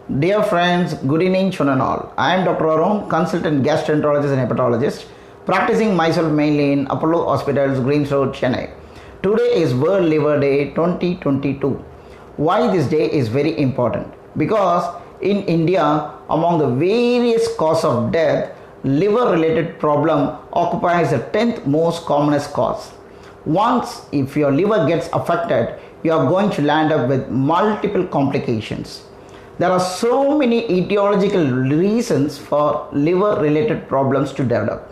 Dear friends, good evening, one and all. I am Dr. Arun, consultant gastroenterologist and hepatologist, practicing myself mainly in Apollo Hospitals, Greens Road, Chennai. Today is World Liver Day 2022. Why this day is very important? Because in India, among the various causes of death, liver-related problem occupies the 10th most commonest cause. Once, if your liver gets affected, you are going to land up with multiple complications. There are so many etiological reasons for liver related problems to develop.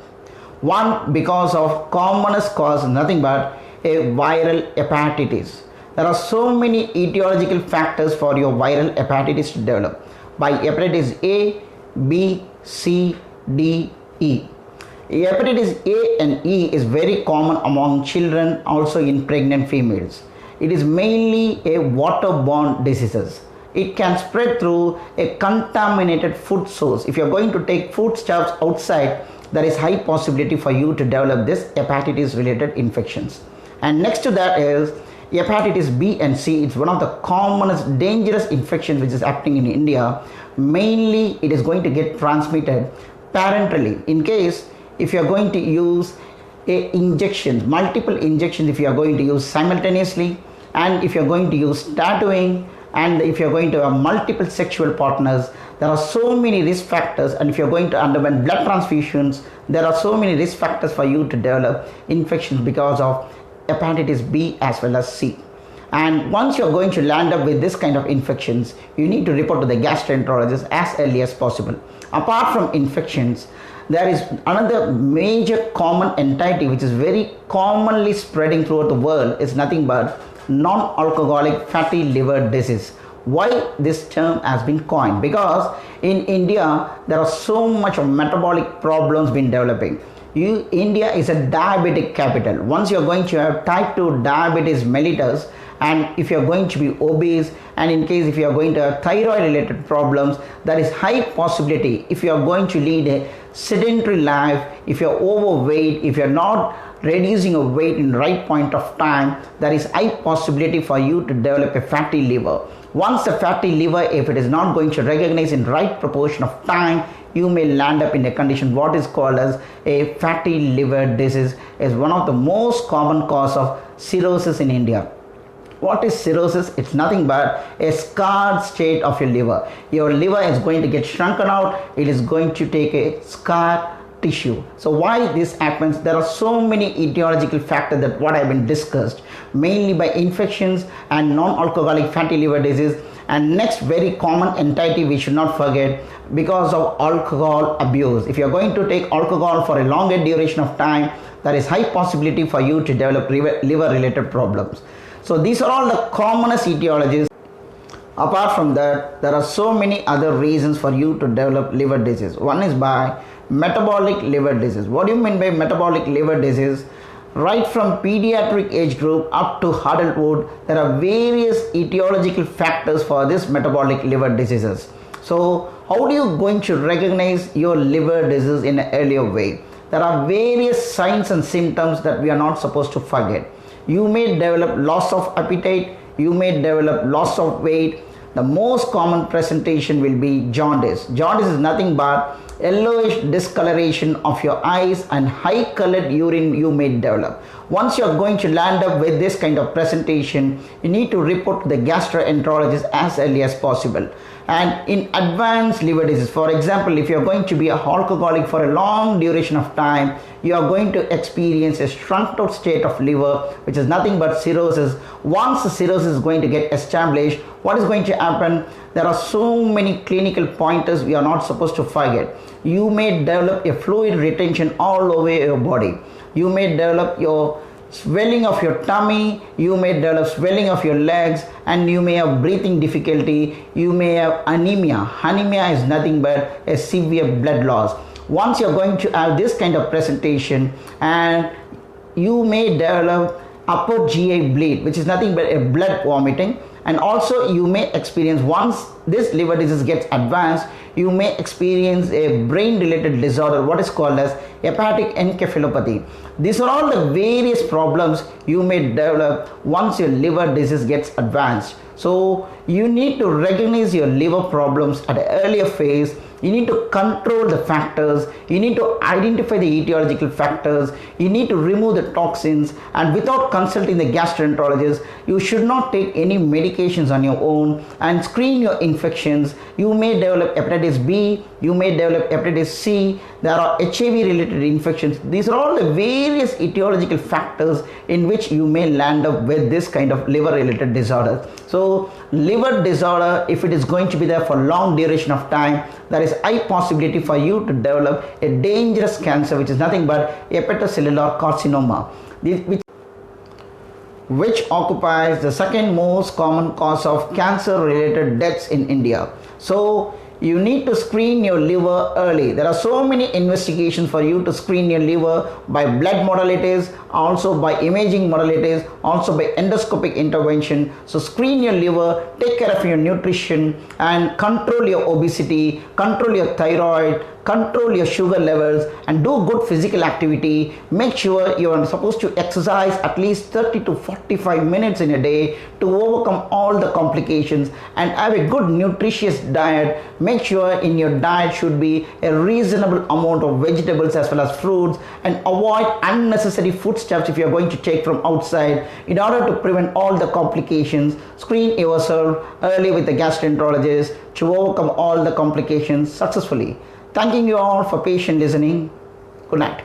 One, because of commonest cause, nothing but a viral hepatitis. There are so many etiological factors for your viral hepatitis to develop by hepatitis A, B, C, D, E. Hepatitis A and E is very common among children, also in pregnant females. It is mainly a waterborne diseases. It can spread through a contaminated food source. If you are going to take foodstuffs outside, there is high possibility for you to develop this hepatitis related infections. And next to that is hepatitis B and C. It's one of the commonest dangerous infections which is happening in India. Mainly it is going to get transmitted parentally. In case if you are going to use multiple injections if you are going to use simultaneously, and if you are going to use tattooing, and if you are going to have multiple sexual partners, there are so many risk factors. And if you are going to undergo blood transfusions, there are so many risk factors for you to develop infections because of hepatitis B as well as C. And once you are going to land up with this kind of infections, you need to report to the gastroenterologist as early as possible. Apart from infections, there is another major common entity which is very commonly spreading throughout the world. Is nothing but non-alcoholic fatty liver disease. Why this term has been coined? Because in India there are so much of metabolic problems been developing. India is a diabetic capital. Once you are going to have type 2 diabetes mellitus, and if you are going to be obese, and in case if you are going to have thyroid related problems, there is high possibility if you are going to lead a sedentary life, if you are overweight, if you are not reducing your weight in right point of time, there is high possibility for you to develop a fatty liver. Once the fatty liver, if it is not going to recognize in right proportion of time, you may land up in a condition what is called as a fatty liver disease. Is one of the most common cause of cirrhosis in India. What is cirrhosis? It's nothing but a scarred state of your liver. Your liver is going to get shrunken out. It is going to take a scar tissue. So why this happens? There are so many etiological factors that what have been discussed, mainly by infections and non-alcoholic fatty liver disease. And next very common entity we should not forget, because of alcohol abuse. If you are going to take alcohol for a longer duration of time, there is high possibility for you to develop liver related problems. So these are all the commonest etiologies. Apart from that, there are so many other reasons for you to develop liver disease. One is by metabolic liver disease. What do you mean by metabolic liver disease? Right from pediatric age group up to adulthood, there are various etiological factors for this metabolic liver diseases. So how do you going to recognize your liver disease in an earlier way? There are various signs and symptoms that we are not supposed to forget. You may develop loss of appetite, you may develop loss of weight. The most common presentation will be jaundice. Jaundice is nothing but yellowish discoloration of your eyes and high colored urine you may develop. Once you are going to land up with this kind of presentation, you need to report to the gastroenterologist as early as possible. And in advanced liver disease, for example, if you are going to be an alcoholic for a long duration of time, you are going to experience a shrunk out state of liver, which is nothing but cirrhosis. Once the cirrhosis is going to get established, what is going to happen? There are so many clinical pointers we are not supposed to forget. You may develop a fluid retention all over your body. You may develop your swelling of your tummy, you may develop swelling of your legs, and you may have breathing difficulty. You may have anemia. Anemia is nothing but a severe blood loss. Once you are going to have this kind of presentation, and you may develop upper GI bleed, which is nothing but a blood vomiting, And also you may experience, once this liver disease gets advanced, you may experience a brain related disorder, what is called as hepatic encephalopathy. These are all the various problems you may develop once your liver disease gets advanced. So you need to recognize your liver problems at an earlier phase. You need to control the factors, you need to identify the etiological factors, you need to remove the toxins, and without consulting the gastroenterologist, you should not take any medications on your own and screen your infections. You may develop hepatitis B, you may develop hepatitis C, there are HIV related infections. These are all the various etiological factors in which you may land up with this kind of liver related disorder. So liver disorder, if it is going to be there for long duration of time, there is high possibility for you to develop a dangerous cancer, which is nothing but hepatocellular carcinoma, which occupies the second most common cause of cancer related deaths in India. So you need to screen your liver early. There are so many investigations for you to screen your liver by blood modalities, also by imaging modalities, also by endoscopic intervention. So screen your liver, take care of your nutrition, and control your obesity, control your thyroid, control your sugar levels, and do good physical activity. Make sure you are supposed to exercise at least 30 to 45 minutes in a day to overcome all the complications, and have a good nutritious diet. Make sure in your diet should be a reasonable amount of vegetables as well as fruits, and avoid unnecessary foodstuffs if you are going to take from outside, in order to prevent all the complications. Screen yourself early with the gastroenterologist to overcome all the complications successfully. Thanking you all for patient listening. Good night.